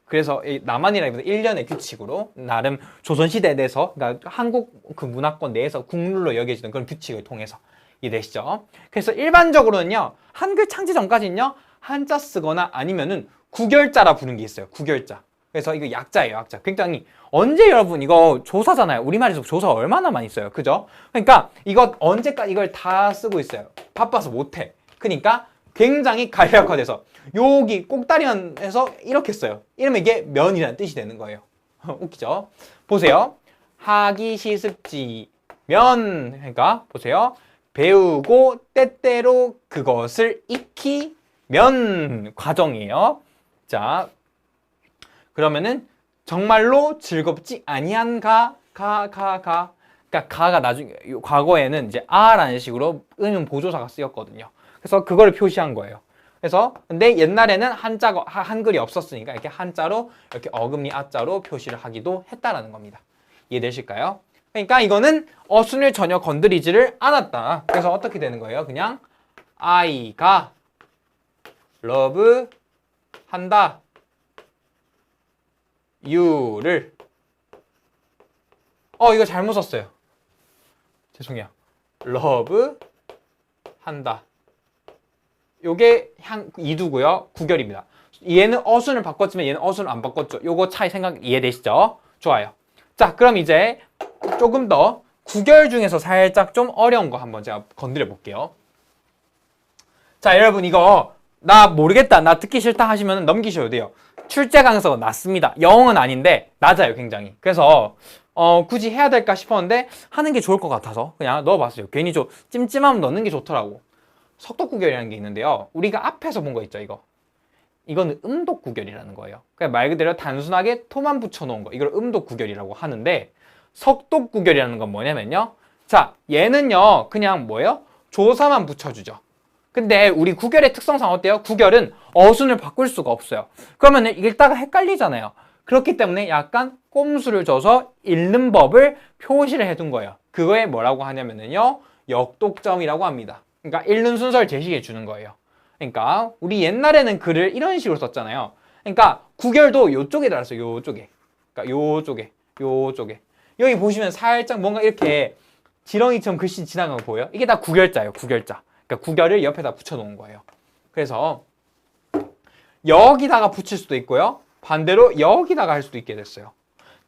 [SPEAKER 1] 그래서 나만이라기보다 일련의 규칙으로 나름 조선시대에 대해서 그러니까 한국 그 문화권 내에서 국룰로 여겨지는 그런 규칙을 통해서 이해되시죠? 그래서 일반적으로는요. 한글 창제 전까지는요. 한자 쓰거나 아니면은 구결자라 부르는 게 있어요. 구결자. 그래서 이거 약자예요. 약자. 굉장히 언제 여러분 이거 조사잖아요. 우리말에서 조사 얼마나 많이 써요. 그죠? 그러니까 이거 언제까지 이걸 다 쓰고 있어요. 바빠서 못해. 그러니까 굉장히 간략화돼서 여기 꼭다리면에서 이렇게 써요. 이러면 이게 면이라는 뜻이 되는 거예요. 웃기죠? 보세요. 하기 시습지 면. 그러니까 보세요. 배우고 때때로 그것을 익히면 과정이에요. 자, 그러면은 정말로 즐겁지 아니한 그러니까 가가 나중에 과거에는 이제 아라는 식으로 의문 보조사가 쓰였거든요. 그래서 그걸 표시한 거예요. 그래서 근데 옛날에는 한글이 없었으니까 이렇게 한자로 이렇게 어금니 아자로 표시를 하기도 했다라는 겁니다. 이해되실까요? 그러니까 이거는 어순을 전혀 건드리지를 않았다. 그래서 어떻게 되는 거예요? 그냥 I가 love 한다. you를 이거 잘못 썼어요. 죄송해요. love 한다. 요게 이두고요. 구결입니다. 얘는 어순을 바꿨지만 얘는 어순을 안 바꿨죠. 요거 차이 생각 이해되시죠? 좋아요. 자, 그럼 이제 조금 더 구결 중에서 살짝 좀 어려운 거 한번 제가 건드려 볼게요. 자, 여러분 이거 나 모르겠다, 나 듣기 싫다 하시면 넘기셔도 돼요. 출제 가능성은 낮습니다. 영어는 아닌데 낮아요, 굉장히. 그래서 굳이 해야 될까 싶었는데 하는 게 좋을 것 같아서 그냥 넣어봤어요. 괜히 좀 찜찜하면 넣는 게 좋더라고. 석독구결이라는 게 있는데요. 우리가 앞에서 본 거 있죠, 이거. 이거는 음독구결이라는 거예요. 그냥 말 그대로 단순하게 토만 붙여놓은 거. 이걸 음독구결이라고 하는데 석독구결이라는 건 뭐냐면요. 자, 얘는요, 그냥 뭐예요? 조사만 붙여주죠. 근데 우리 구결의 특성상 어때요? 구결은 어순을 바꿀 수가 없어요. 그러면 읽다가 헷갈리잖아요. 그렇기 때문에 약간 꼼수를 줘서 읽는 법을 표시를 해둔 거예요. 그거에 뭐라고 하냐면요, 역독점이라고 합니다. 그러니까 읽는 순서를 제시해 주는 거예요. 그러니까 우리 옛날에는 글을 이런 식으로 썼잖아요. 그러니까 구결도 요쪽에 달았어요. 요쪽에. 그러니까 요쪽에. 여기 보시면 살짝 뭔가 이렇게 지렁이처럼 글씨 지나간 거 보여요? 이게 다 구결자예요. 구결자. 그러니까 구결을 옆에다 붙여 놓은 거예요. 그래서 여기다가 붙일 수도 있고요. 반대로 여기다가 할 수도 있게 됐어요.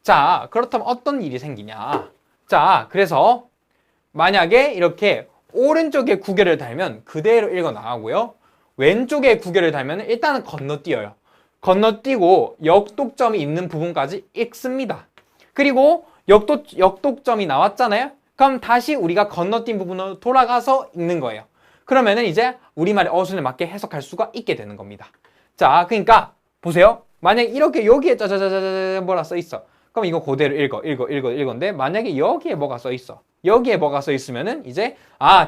[SPEAKER 1] 자, 그렇다면 어떤 일이 생기냐? 자, 그래서 만약에 이렇게 오른쪽에 구결을 달면 그대로 읽어 나가고요. 왼쪽에 구결을 달면 일단은 건너뛰어요. 건너뛰고 역독점이 있는 부분까지 읽습니다. 그리고 역독점이 나왔잖아요. 그럼 다시 우리가 건너뛴 부분으로 돌아가서 읽는 거예요. 그러면은 이제 우리말의 어순에 맞게 해석할 수가 있게 되는 겁니다. 자, 그러니까 보세요. 만약에 이렇게 여기에 짜자자자자 뭐라 써 있어. 그럼 이거 그대로 읽어인데 만약에 여기에 뭐가 써 있어. 여기에 뭐가 써 있으면은 이제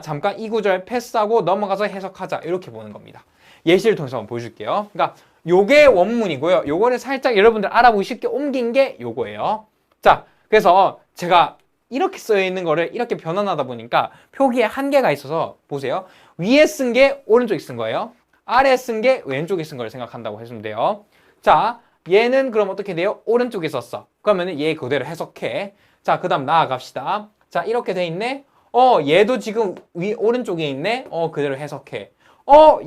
[SPEAKER 1] 잠깐 이 구절 패스하고 넘어가서 해석하자 이렇게 보는 겁니다. 예시를 통해서 한번 보여줄게요. 그러니까 요게 원문이고요. 요거를 살짝 여러분들 알아보기 쉽게 옮긴 게 요거예요. 자, 그래서 제가 이렇게 써 있는 거를 이렇게 변환하다 보니까 표기에 한계가 있어서 보세요. 위에 쓴 게 오른쪽에 쓴 거예요. 아래에 쓴 게 왼쪽에 쓴 걸 생각한다고 하시면 돼요. 자, 얘는 그럼 어떻게 돼요? 오른쪽에 썼어. 그러면은 얘 그대로 해석해. 자, 그 다음 나아갑시다. 자, 이렇게 돼 있네. 얘도 지금 오른쪽에 있네. 그대로 해석해.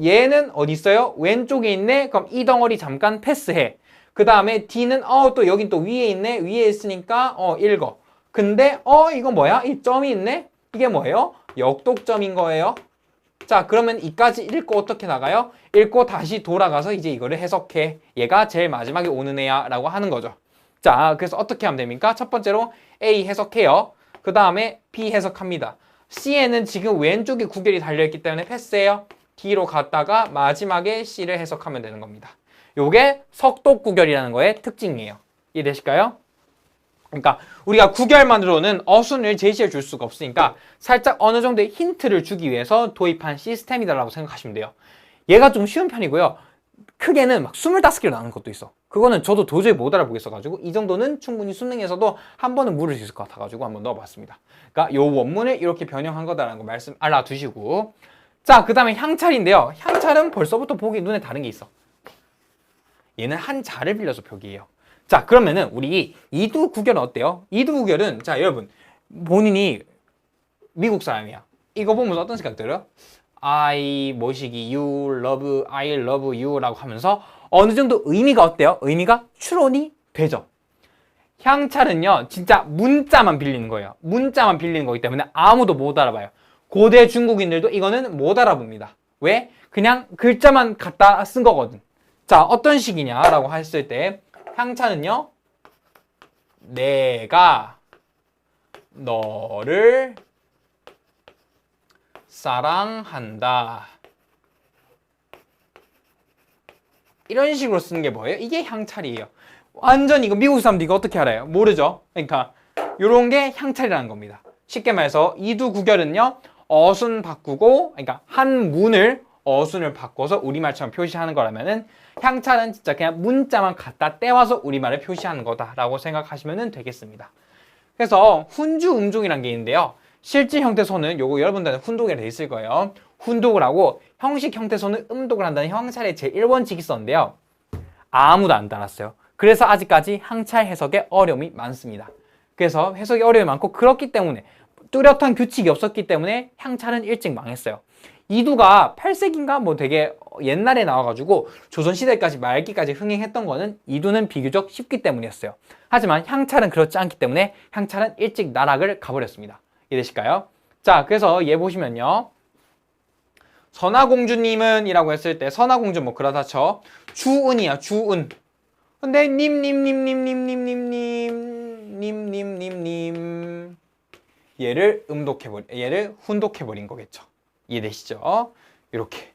[SPEAKER 1] 얘는 어디 있어요? 왼쪽에 있네. 그럼 이 덩어리 잠깐 패스해. 그 다음에 D는 또 여긴 또 위에 있네. 위에 있으니까 읽어. 근데 이거 뭐야? 이 점이 있네. 이게 뭐예요? 역독점인 거예요. 자, 그러면 이까지 읽고 어떻게 나가요? 읽고 다시 돌아가서 이제 이거를 해석해. 얘가 제일 마지막에 오는 애야 라고 하는 거죠. 자, 그래서 어떻게 하면 됩니까? 첫 번째로 A 해석해요. 그 다음에 B 해석합니다. C에는 지금 왼쪽에 구결이 달려있기 때문에 패스해요. D로 갔다가 마지막에 C를 해석하면 되는 겁니다. 요게 석독구결이라는 거의 특징이에요. 이해되실까요? 그러니까 우리가 구결만으로는 어순을 제시해 줄 수가 없으니까 살짝 어느 정도의 힌트를 주기 위해서 도입한 시스템이다라고 생각하시면 돼요. 얘가 좀 쉬운 편이고요. 크게는 막 25개로 나오는 것도 있어. 그거는 저도 도저히 못 알아보겠어가지고 이 정도는 충분히 수능에서도 한 번은 물을 수 있을 것 같아가지고 한번 넣어봤습니다. 그러니까 요 원문을 이렇게 변형한 거다라는 거 말씀 알아두시고, 자, 그 다음에 향찰인데요. 향찰은 벌써부터 보기 눈에 다른 게 있어. 얘는 한 자를 빌려서 표기해요. 자, 그러면은 우리 이두구결은 어때요? 이두구결은 자, 여러분 본인이 미국 사람이야. 이거 보면서 어떤 생각 들어요? I 뭐시기 you love I love you라고 하면서 어느 정도 의미가 어때요? 의미가 추론이 되죠. 향찰은요, 진짜 문자만 빌리는 거예요. 문자만 빌리는 거기 때문에 아무도 못 알아봐요. 고대 중국인들도 이거는 못 알아봅니다. 왜? 그냥 글자만 갖다 쓴 거거든. 자, 어떤 식이냐라고 했을 때 향차는요, 내가 너를 사랑한다. 이런 식으로 쓰는 게 뭐예요? 이게 향찰이에요. 완전 이거 미국 사람들 이거 어떻게 알아요? 모르죠? 그러니까 요런 게 향찰이라는 겁니다. 쉽게 말해서 이두구결은요, 어순 바꾸고, 그러니까 한 문을 어순을 바꿔서 우리말처럼 표시하는 거라면은 향찰은 진짜 그냥 문자만 갖다 떼와서 우리말을 표시하는 거다라고 생각하시면 되겠습니다. 그래서 훈주 음종이란 게 있는데요. 실질 형태소는 요거 여러분들은 훈독이라 돼 있을 거예요. 훈독을 하고 형식 형태소는 음독을 한다는 향찰의 제1원칙이 있었는데요. 아무도 안 달았어요. 그래서 아직까지 향찰 해석에 어려움이 많습니다. 그래서 해석이 어려움이 많고 그렇기 때문에 뚜렷한 규칙이 없었기 때문에 향찰은 일찍 망했어요. 이두가 8세기인가 뭐 되게 옛날에 나와가지고 조선시대까지 말기까지 흥행했던 거는 이두는 비교적 쉽기 때문이었어요. 하지만 향찰은 그렇지 않기 때문에 향찰은 일찍 나락을 가버렸습니다. 이해되실까요? 자, 그래서 얘 보시면요. 선화공주님은 이라고 했을 때 선화공주 뭐 그러다 쳐. 주은이야, 주은. 근데 님님님님님님님님님님님 얘를 얘를 훈독해버린 거겠죠. 이해되시죠? 이렇게.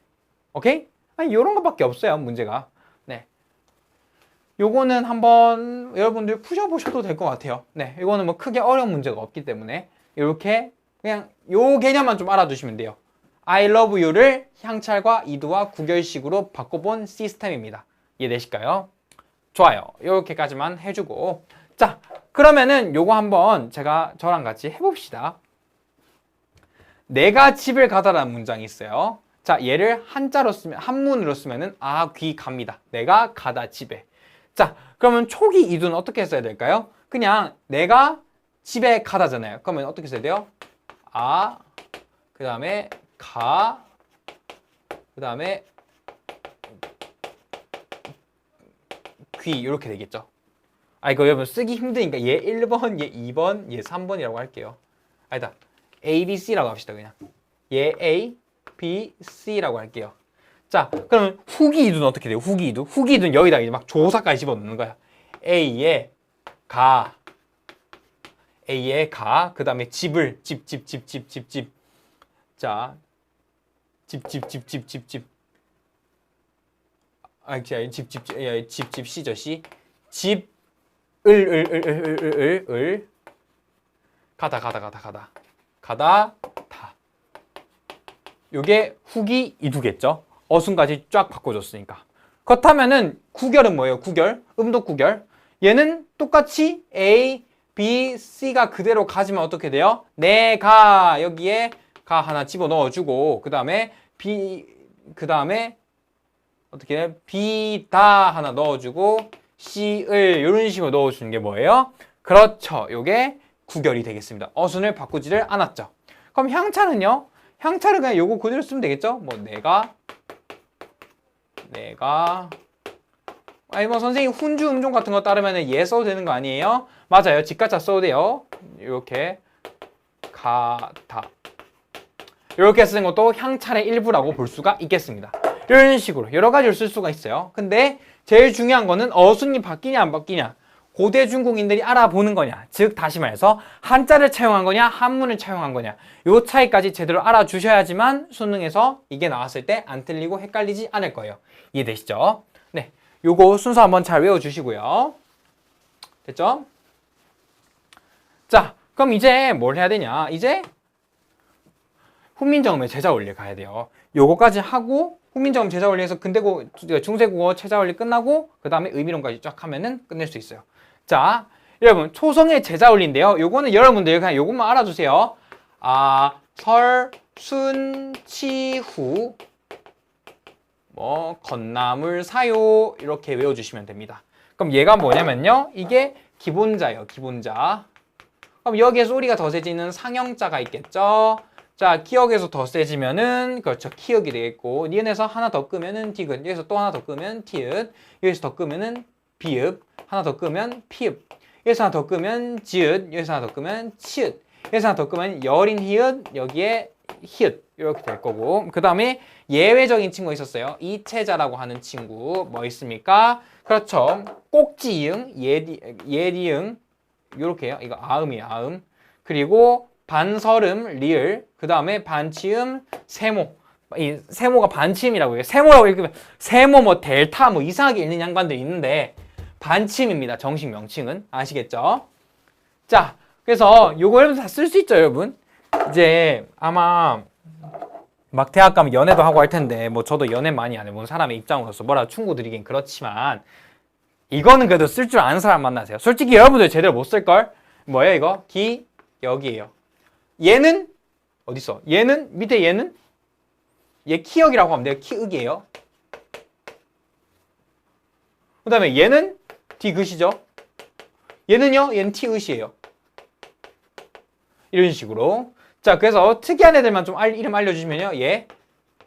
[SPEAKER 1] 오케이? 아니, 요런 것밖에 없어요, 문제가. 네. 요거는 한번 여러분들 푸셔보셔도 될 것 같아요. 네. 이거는 뭐 크게 어려운 문제가 없기 때문에 이렇게 그냥 요 개념만 좀 알아두시면 돼요. I love you를 향찰과 이두와 구결식으로 바꿔본 시스템입니다. 이해되실까요? 좋아요. 이렇게까지만 해주고. 자, 그러면은 요거 한번 저랑 같이 해봅시다. 내가 집을 가다라는 문장이 있어요. 자, 얘를 한자로 쓰면, 한문으로 쓰면은 귀 갑니다. 내가 가다 집에. 자, 그러면 초기 이두는 어떻게 써야 될까요? 그냥 내가 집에 가다잖아요. 그러면 어떻게 써야 돼요? 그 다음에 가, 그 다음에 귀 이렇게 되겠죠. 이거 여러분 쓰기 힘드니까 얘 1번, 얘 2번, 얘 3번이라고 할게요. 아니다. A, B, C라고 합시다, 그냥. 얘 A, B, C라고 할게요. 자, 그러면 후기 이두는 어떻게 돼요? 후기 이두? 후기 이두는 여기다 이제 막 조사까지 집어넣는 거야. A에 가, A에 가, 그 다음에 집을, 집. 자, 집. 집, C죠, C. 집, 가다, 다. 요게 후기 이두겠죠? 어순까지 쫙 바꿔줬으니까. 그렇다면은 구결은 뭐예요? 구결? 음독 구결. 얘는 똑같이 A, B, C가 그대로 가지면 어떻게 돼요? 내가 여기에 가 하나 집어넣어주고 그 다음에 어떻게 해? 비다 하나 넣어주고 C을 이런 식으로 넣어주는 게 뭐예요? 그렇죠. 요게 구결이 되겠습니다. 어순을 바꾸지를 않았죠. 그럼 향찰은요? 향찰은 그냥 요거 그대로 쓰면 되겠죠? 뭐 내가 아니 뭐 선생님 훈주 음종 같은 거 따르면 얘 써도 되는 거 아니에요? 맞아요. 직가차 써도 돼요. 이렇게 가다 이렇게 쓰는 것도 향찰의 일부라고 볼 수가 있겠습니다. 이런 식으로 여러 가지를 쓸 수가 있어요. 근데 제일 중요한 거는 어순이 바뀌냐 안 바뀌냐, 고대 중국인들이 알아보는 거냐, 즉 다시 말해서 한자를 차용한 거냐 한문을 차용한 거냐, 요 차이까지 제대로 알아주셔야지만 수능에서 이게 나왔을 때 안 틀리고 헷갈리지 않을 거예요. 이해되시죠? 네, 요거 순서 한번 잘 외워주시고요. 됐죠? 자, 그럼 이제 뭘 해야 되냐? 이제 훈민정음의 제자원리에 가야 돼요. 요거까지 하고 훈민정음 제자원리에서 근대고 중세국어 제자원리 끝나고 그 다음에 의미론까지 쫙 하면은 끝낼 수 있어요. 자, 여러분 초성의 제자원리인데요. 요거는 여러분들 그냥 요것만 알아두세요. 설, 순, 치, 후, 뭐 건나물, 사요 이렇게 외워주시면 됩니다. 그럼 얘가 뭐냐면요, 이게 기본자예요. 기본자. 그럼 여기에 소리가 더 세지는 상형자가 있겠죠. 자, 기역에서 더 세지면은 그렇죠, 키읔이 되겠고, 니은에서 하나 더 끄면은 디귿, 여기서 또 하나 더 끄면 티읕, 여기서 더 끄면은 비읍, 하나 더 끄면 피읍, 여기서 하나 더 끄면 지읒, 여기서 하나 더 끄면 치읒, 여기서 하나 더 끄면 여린 히읗, 여기에 히읗 이렇게 될 거고, 그 다음에 예외적인 친구가 있었어요. 이채자라고 하는 친구 뭐 있습니까? 그렇죠, 꼭지이응, 예디응 요렇게요. 이거 아음이에요, 아음. 그리고 반설음, 리을, 그 다음에 반치음, 세모. 이 세모가 반치음이라고 해요. 세모라고 읽으면 세모 뭐 델타 뭐 이상하게 읽는 양반들 있는데 반침입니다. 정식 명칭은. 아시겠죠? 자, 그래서 요거 여러분 다 쓸 수 있죠, 여러분? 이제 아마 막 대학 가면 연애도 하고 할 텐데 뭐 저도 연애 많이 안 해본 사람의 입장으로서 뭐라 충고 드리긴 그렇지만 이거는 그래도 쓸 줄 아는 사람 만나세요. 솔직히 여러분들 제대로 못 쓸걸? 뭐예요 이거? 기 여기에요. 얘는 어딨어? 얘는 밑에 얘는 얘 키역이라고 하면 돼요. 키윽이에요. 그 다음에 얘는 디귿이죠. 얘는요? 얘는 티읕이에요. 이런 식으로. 자, 그래서 특이한 애들만 좀 이름 알려주시면요. 얘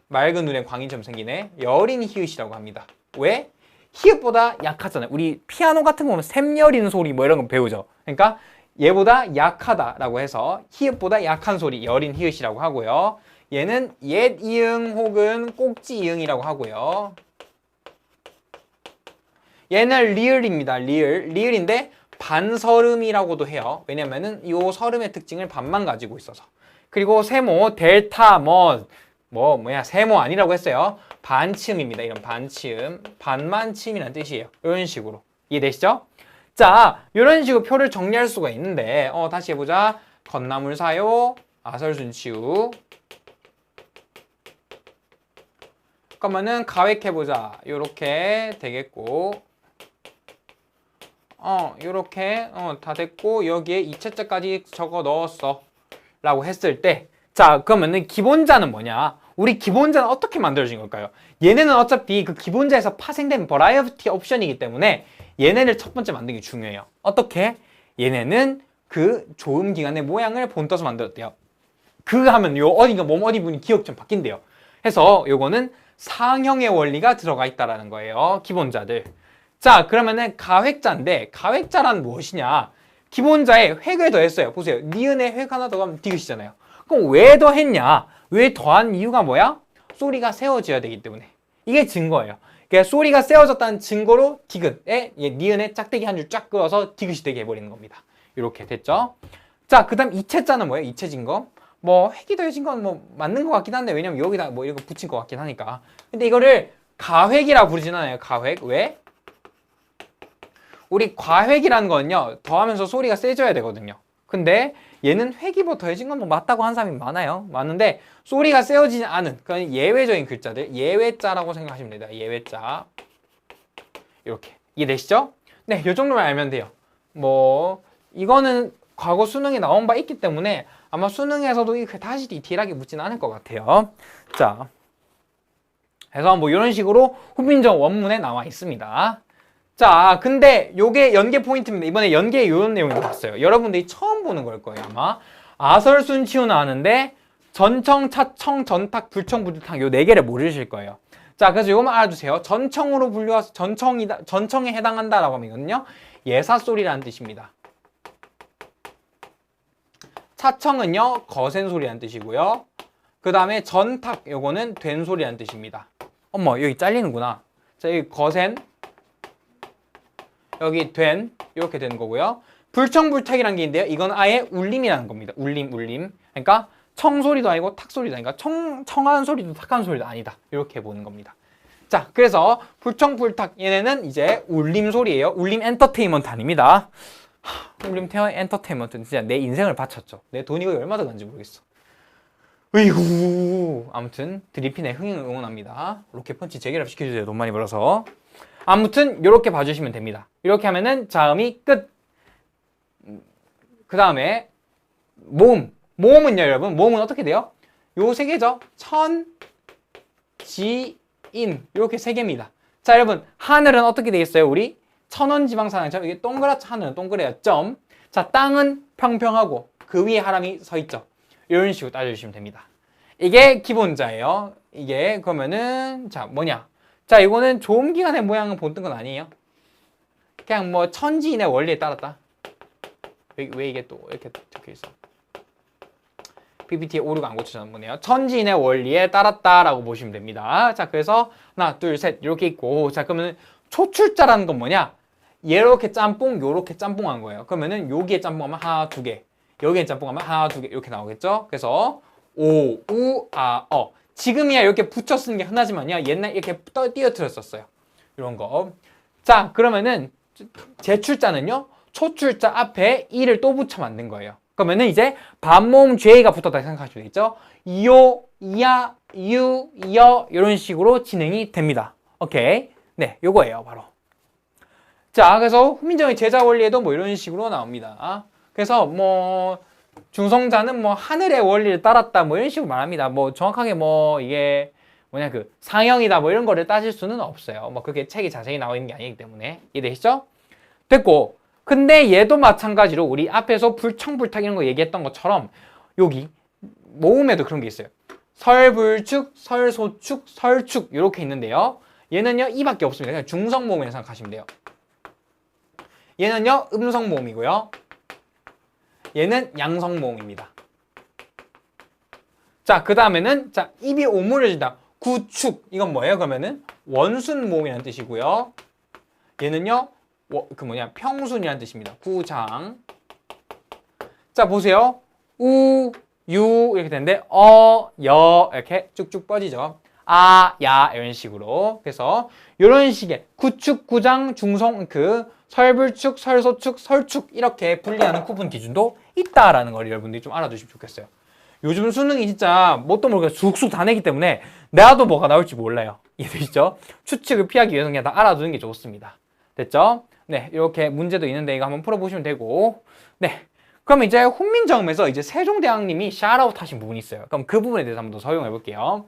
[SPEAKER 1] 맑은 눈에 광인처럼 생기네. 여린 히읗이라고 합니다. 왜? 히읗보다 약하잖아요. 우리 피아노 같은 거 보면 샘 여린 소리 뭐 이런 거 배우죠. 그러니까 얘보다 약하다라고 해서 히읗보다 약한 소리 여린 히읗이라고 하고요. 얘는 옛 이응 혹은 꼭지 이응이라고 하고요. 얘는 리을입니다. 리을인데 반설음이라고도 해요. 왜냐면은 이 설음의 특징을 반만 가지고 있어서. 그리고 세모, 델타, 세모 아니라고 했어요. 반침입니다. 이런 반침, 반만침이라는 뜻이에요. 이런 식으로. 이해되시죠? 자, 이런 식으로 표를 정리할 수가 있는데, 다시 해보자. 건나물 사요, 아설순치우. 그러면은 가획해보자. 요렇게 되겠고, 요렇게, 다 됐고, 여기에 이체자까지 적어 넣었어. 라고 했을 때, 자, 그러면은 기본자는 뭐냐? 우리 기본자는 어떻게 만들어진 걸까요? 얘네는 어차피 그 기본자에서 파생된 버라이어티 옵션이기 때문에 얘네를 첫 번째 만드는 게 중요해요. 어떻게? 얘네는 그 조음 기관의 모양을 본떠서 만들었대요. 그 하면 요 어디가 어디 분이 기억 좀 바뀐대요. 해서 요거는 상형의 원리가 들어가 있다라는 거예요. 기본자들. 자, 그러면은 가획자인데 가획자란 무엇이냐? 기본자에 획을 더했어요. 보세요. 니은에 획 하나 더하면 디귿이잖아요. 그럼 왜 더했냐? 왜 더한 이유가 뭐야? 소리가 세워져야 되기 때문에. 이게 증거예요. 그러니까 소리가 세워졌다는 증거로 디귿에 니은에 짝대기 한 줄 쫙 끌어서 디귿이 되게 해버리는 겁니다. 이렇게 됐죠? 자, 그 다음 이체자는 뭐예요? 이체진 거? 획이 더해진 건 맞는 것 같긴 한데 왜냐면 여기다 이런 거 붙인 것 같긴 하니까. 근데 이거를 가획이라고 부르진 않아요. 가획. 왜? 우리 과획이라는 거는요, 더하면서 소리가 세져야 되거든요. 근데 얘는 획이 더해진 건 맞다고 하는 사람이 많아요. 많은데 소리가 세워지지 않은 그런 예외적인 글자들, 예외자라고 생각하시면 됩니다. 예외자. 이렇게. 이해되시죠? 네, 이 정도만 알면 돼요. 이거는 과거 수능에 나온 바 있기 때문에 아마 수능에서도 다시 디테일하게 묻지는 않을 것 같아요. 자, 그래서 이런 식으로 후빈정 원문에 나와 있습니다. 자, 근데 요게 연계 포인트입니다. 이번에 연계에 이런 내용이 나왔어요. 여러분들이 처음 보는 걸 거예요, 아마. 아설순치우 나왔는데 전청, 차청, 전탁, 불청, 부두탕 요 네 개를 모르실 거예요. 자, 그래서 요거만 알아두세요. 전청으로 분류해서 전청에 해당한다라고 하면요. 예사소리라는 뜻입니다. 차청은요, 거센 소리라는 뜻이고요. 그 다음에 전탁, 요거는 된 소리라는 뜻입니다. 어머, 여기 잘리는구나. 자, 여기 거센, 여기 된, 이렇게 되는 거고요. 불청불탁이라는 게 있는데요. 이건 아예 울림이라는 겁니다. 울림. 그러니까 청소리도 아니고 탁소리도 아니고 청한 소리도 탁한 소리도 아니다. 이렇게 보는 겁니다. 자, 그래서 불청불탁 얘네는 이제 울림 소리예요. 울림 엔터테인먼트 아닙니다. 울림 엔터테인먼트는 진짜 내 인생을 바쳤죠. 내 돈 이거 얼마나 간지 모르겠어. 으이구. 아무튼 드리핀의 흥행을 응원합니다. 로켓펀치 재결합 시켜주세요. 돈 많이 벌어서. 아무튼 이렇게 봐주시면 됩니다. 이렇게 하면은 자음이 끝. 그 다음에 모음. 모음은요, 여러분. 모음은 어떻게 돼요? 요 세 개죠. 천, 지, 인. 이렇게 세 개입니다. 자, 여러분. 하늘은 어떻게 돼 있어요? 우리 천원지방산항처럼 이게 동그랗죠. 하늘은 동그래요. 점. 자, 땅은 평평하고 그 위에 사람이 서 있죠. 이런 식으로 따져주시면 됩니다. 이게 기본자예요. 이게 그러면은 자, 뭐냐? 자, 이거는 조음기관의 모양은 본뜬 건 아니에요. 그냥 천지인의 원리에 따랐다. 왜 이게 또 이렇게 적혀있어? PPT에 오류가 안 고쳐졌나 보네요. 천지인의 원리에 따랐다라고 보시면 됩니다. 자, 그래서 하나, 둘, 셋 이렇게 있고, 자, 그러면 초출자라는 건 뭐냐? 이렇게 짬뽕, 요렇게 짬뽕한 거예요. 그러면은 여기에 짬뽕하면 하나, 두 개, 여기에 짬뽕하면 하나, 두 개 이렇게 나오겠죠? 그래서 오, 우, 아, 어. 지금이야 이렇게 붙여 쓰는 게 흔하지만요. 옛날 이렇게 띄어뜨렸었어요. 이런 거. 자, 그러면은 제출자는요 초출자 앞에 이를 또 붙여 만든 거예요. 그러면은 이제 반모음 죄가 붙었다 생각하시면 되겠죠. 요, 이야, 유, 여 이런 식으로 진행이 됩니다. 오케이. 네, 요거예요 바로. 자, 그래서 훈민정음의 제자 원리에도 뭐 이런 식으로 나옵니다. 그래서 뭐 중성자는 뭐 하늘의 원리를 따랐다 뭐 이런 식으로 말합니다. 뭐 정확하게 뭐 이게 뭐냐 그 상형이다 뭐 이런 거를 따질 수는 없어요. 뭐 그렇게 책이 자세히 나와 있는 게 아니기 때문에. 이해되시죠? 됐고, 근데 얘도 마찬가지로 우리 앞에서 불청불탁 이런 거 얘기했던 것처럼 여기 모음에도 그런 게 있어요. 설불축, 설소축, 설축 이렇게 있는데요. 얘는요 이밖에 없습니다. 그냥 중성모음이라고 생각하시면 돼요. 얘는요 음성모음이고요. 얘는 양성모음입니다. 자, 그 다음에는 자 입이 오므려진다. 구축 이건 뭐예요? 그러면은 원순모음이라는 뜻이고요. 얘는요 그 뭐냐 평순이라는 뜻입니다. 구장. 자 보세요. 우, 유 이렇게 되는데 여 이렇게 쭉쭉 뻗이죠. 아, 야 이런 식으로. 그래서 이런 식의 구축, 구장, 중성 그 설불축, 설소축, 설축 이렇게 분리하는 구분 기준도 있다라는 걸 여러분들이 좀 알아두시면 좋겠어요. 요즘 수능이 진짜 뭣도 모르게 쑥쑥 다 내기 때문에 나도 뭐가 나올지 몰라요. 이해되시죠? 추측을 피하기 위해서 그냥 다 알아두는 게 좋습니다. 됐죠? 네, 이렇게 문제도 있는데 이거 한번 풀어보시면 되고. 네, 그럼 이제 훈민정음에서 이제 세종대왕님이 샤라웃 하신 부분이 있어요. 그럼 그 부분에 대해서 한번 더 설명해 볼게요.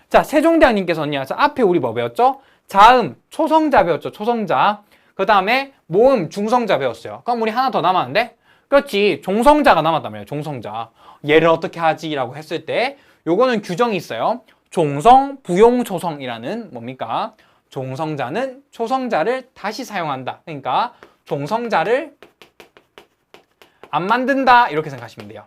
[SPEAKER 1] 자, 세종대왕님께서는요, 앞에 우리 뭐 배웠죠? 자음, 초성자 배웠죠, 초성자. 그 다음에 모음, 중성자 배웠어요. 그럼 우리 하나 더 남았는데? 그렇지, 종성자가 남았다며요, 종성자. 얘를 어떻게 하지? 라고 했을 때 요거는 규정이 있어요. 종성, 부용, 초성이라는 뭡니까? 종성자는 초성자를 다시 사용한다. 그러니까 종성자를 안 만든다 이렇게 생각하시면 돼요.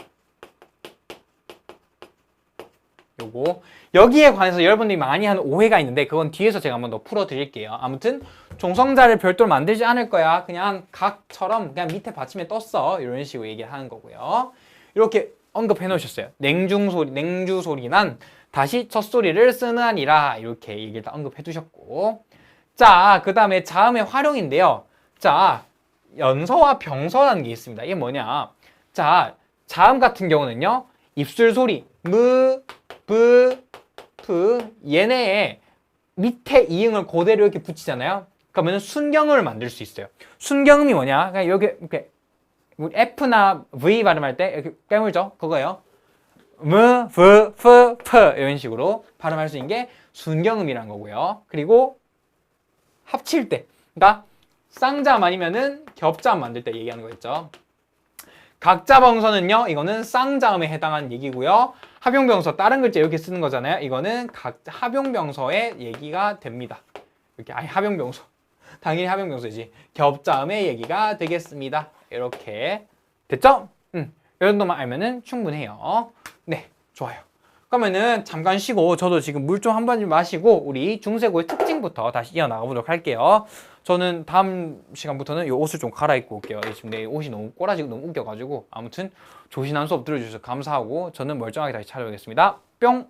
[SPEAKER 1] 요거 여기에 관해서 여러분들이 많이 하는 오해가 있는데 그건 뒤에서 제가 한번 더 풀어드릴게요. 아무튼 종성자를 별도로 만들지 않을 거야. 그냥 각처럼 그냥 밑에 받침에 떴어. 이런 식으로 얘기하는 거고요. 이렇게 언급해 놓으셨어요. 냉중소리, 냉주소리 난 다시 첫소리를 쓰느니라 이렇게 얘기를 다 언급해 두셨고. 자, 그 다음에 자음의 활용인데요. 자, 연서와 병서라는 게 있습니다. 이게 뭐냐? 자, 자음 같은 경우는요. 입술 소리 무, 브, 프 얘네의 밑에 이응을 그대로 이렇게 붙이잖아요. 그러면 순경음을 만들 수 있어요. 순경음이 뭐냐? 그냥 여기 이렇게 F나 V 발음할 때 이렇게 깨물죠. 그거예요. 무, 브, 프, 프 이런 식으로 발음할 수 있는 게 순경음이라는 거고요. 그리고 합칠 때, 그러니까 쌍자음 아니면은 겹자음 만들 때 얘기하는 거겠죠. 각자병서는요, 이거는 쌍자음에 해당하는 얘기고요. 합용병서 다른 글자 이렇게 쓰는 거잖아요. 이거는 각자 합용병서의 얘기가 됩니다. 이렇게 아예 합용병서, 당연히 합용병서지. 겹자음의 얘기가 되겠습니다. 이렇게 됐죠? 이 정도만 알면은 충분해요. 네, 좋아요. 그러면은 잠깐 쉬고 저도 지금 물 좀 한 번 마시고 우리 중세고의 특징부터 다시 이어나가 보도록 할게요. 저는 다음 시간부터는 이 옷을 좀 갈아입고 올게요. 지금 내 옷이 너무 꼬라지고 너무 웃겨가지고 아무튼 조신한 수업 들어주셔서 감사하고 저는 멀쩡하게 다시 찾아오겠습니다. 뿅!